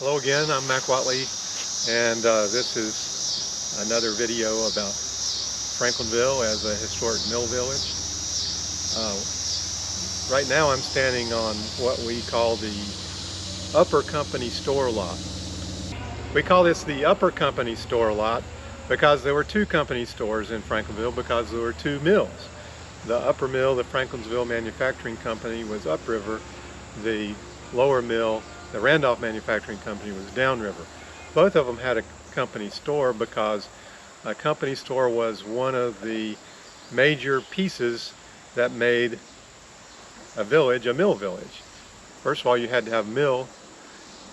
Hello again, I'm Mac Watley, and this is another video about Franklinville as a historic mill village. Right now I'm standing on what we call the Upper Company Store lot. We call this the Upper Company Store lot because there were two company stores in Franklinville because there were two mills. The upper mill, the Franklinville Manufacturing Company, was upriver. The lower mill, the Randolph Manufacturing Company, was downriver. Both of them had a company store because a company store was one of the major pieces that made a village a mill village. First of all, you had to have a mill,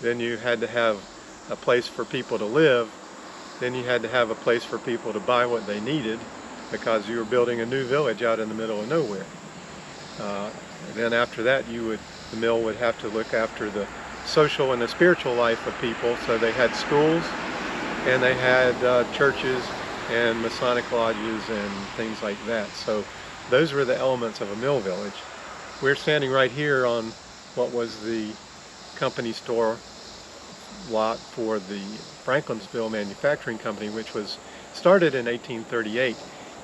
then you had to have a place for people to live, then you had to have a place for people to buy what they needed because you were building a new village out in the middle of nowhere. Then after that, the mill would have to look after the social and the spiritual life of people, so they had schools and they had churches and Masonic lodges and things like that. So those were the elements of a mill village. We're standing right here on what was the company store lot for the Franklinville Manufacturing Company, which was started in 1838,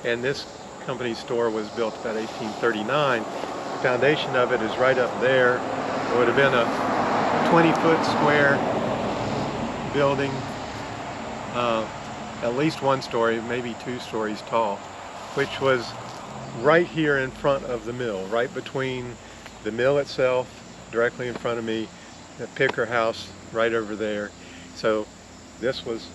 and this company store was built about 1839. The foundation of it is right up there. It would have been a 20-foot square building, at least one story, maybe 2 stories tall, which was right here in front of the mill, right between the mill itself, directly in front of me, the picker house right over there. So this was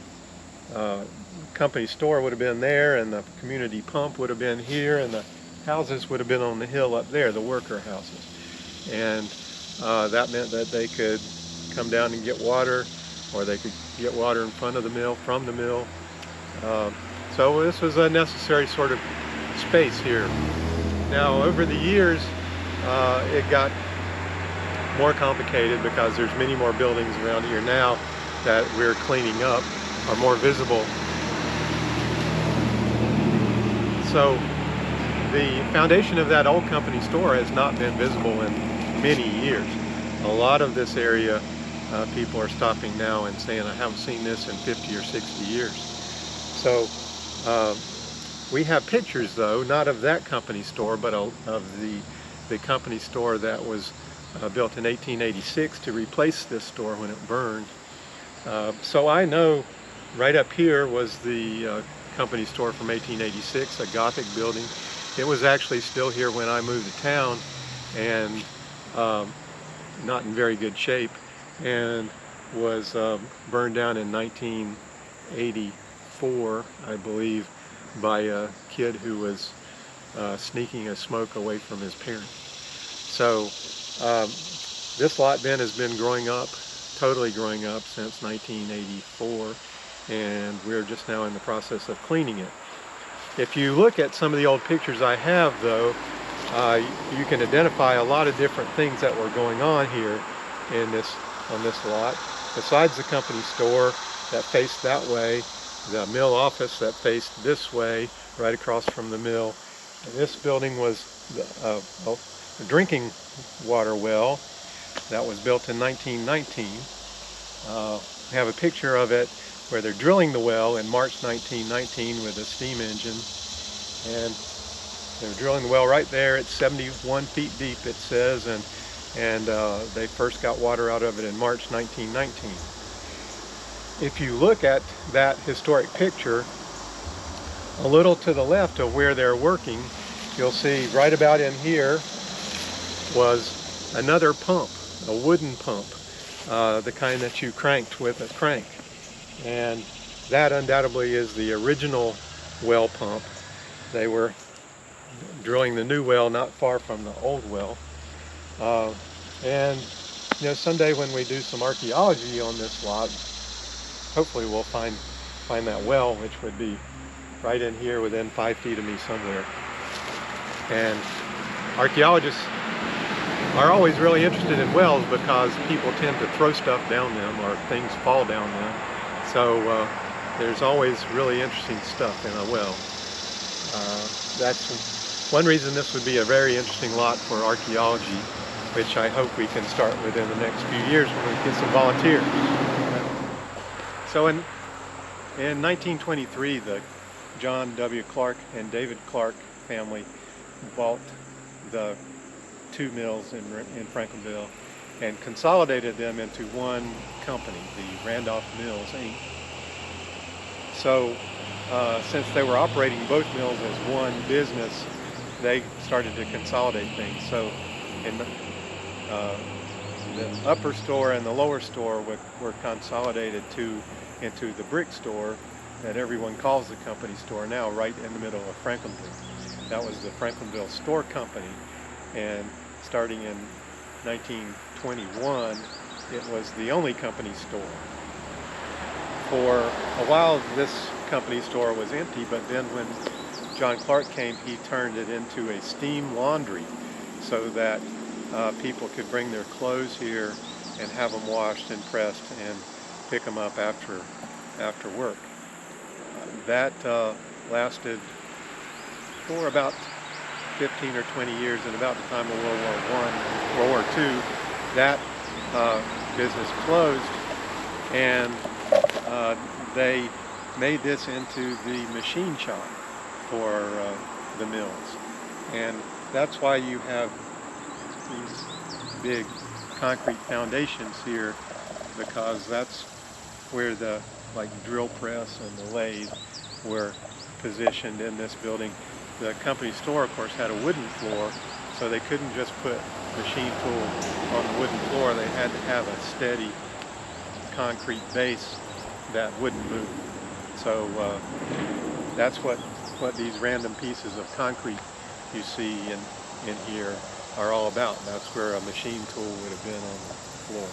company store would have been there, and the community pump would have been here, and the houses would have been on the hill up there, the worker houses. And that meant that they could come down and get water, or they could get water in front of the mill, from the mill. So this was a necessary sort of space here. Now over the years it got more complicated because there's many more buildings around here now that we're cleaning up, are more visible. So the foundation of that old company store has not been visible in many years. A lot of this area, people are stopping now and saying, I haven't seen this in 50 or 60 years. So we have pictures, though, not of that company store, but of the company store that was built in 1886 to replace this store when it burned. So I know right up here was the company store from 1886, a Gothic building. It was actually still here when I moved to town, and not in very good shape, and was burned down in 1984, I believe, by a kid who was sneaking a smoke away from his parents. So this lot then has been growing up, totally growing up, since 1984, and we're just now in the process of cleaning it. If you look at some of the old pictures I have, though, you can identify a lot of different things that were going on here on this lot. Besides the company store that faced that way, the mill office that faced this way, right across from the mill. And this building was a drinking water well that was built in 1919. We have a picture of it where they're drilling the well in March 1919 with a steam engine, and they're drilling the well right there. It's 71 feet deep, it says, and they first got water out of it in March 1919. If you look at that historic picture, a little to the left of where they're working, you'll see right about in here was another pump, a wooden pump, the kind that you cranked with a crank. And that undoubtedly is the original well pump. They were drilling the new well not far from the old well. And you know, someday when we do some archaeology on this lot, hopefully we'll find that well, which would be right in here within 5 feet of me somewhere. And archaeologists are always really interested in wells because people tend to throw stuff down them or things fall down them. So there's always really interesting stuff in a well. That's one reason this would be a very interesting lot for archaeology, which I hope we can start within the next few years when we get some volunteers. So in 1923, the John W. Clark and David Clark family bought the two mills in Franklinville and consolidated them into one company, the Randolph Mills, Inc. So since they were operating both mills as one business, they started to consolidate things. So in the upper store and the lower store were consolidated into the brick store that everyone calls the company store now, right in the middle of Franklinville. That was the Franklinville Store Company, and starting in 1921, it was the only company store. For a while, this company store was empty, but then when John Clark came, he turned it into a steam laundry so that people could bring their clothes here and have them washed and pressed and pick them up after work. That lasted for about 15 or 20 years, and about the time of World War II, that business closed, and they made this into the machine shop for the mills. And that's why you have these big concrete foundations here, because that's where the drill press and the lathe were positioned in this building. The company store, of course, had a wooden floor, so they couldn't just put machine tools on the wooden floor. They had to have a steady concrete base that wouldn't move. So that's what these random pieces of concrete you see in here are all about. That's where a machine tool would have been on the floor.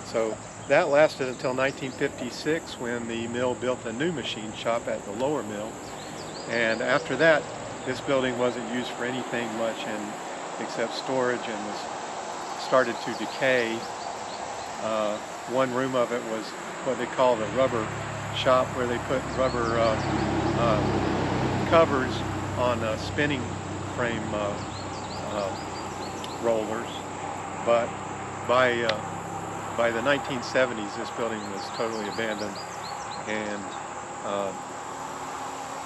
So that lasted until 1956, when the mill built a new machine shop at the lower mill. And after that, this building wasn't used for anything much except storage, and started to decay. One room of it was what they call the rubber shop, where they put rubber covers on spinning frame rollers. But by the 1970s, this building was totally abandoned and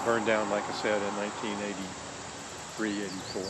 burned down, like I said, in 1983, 84.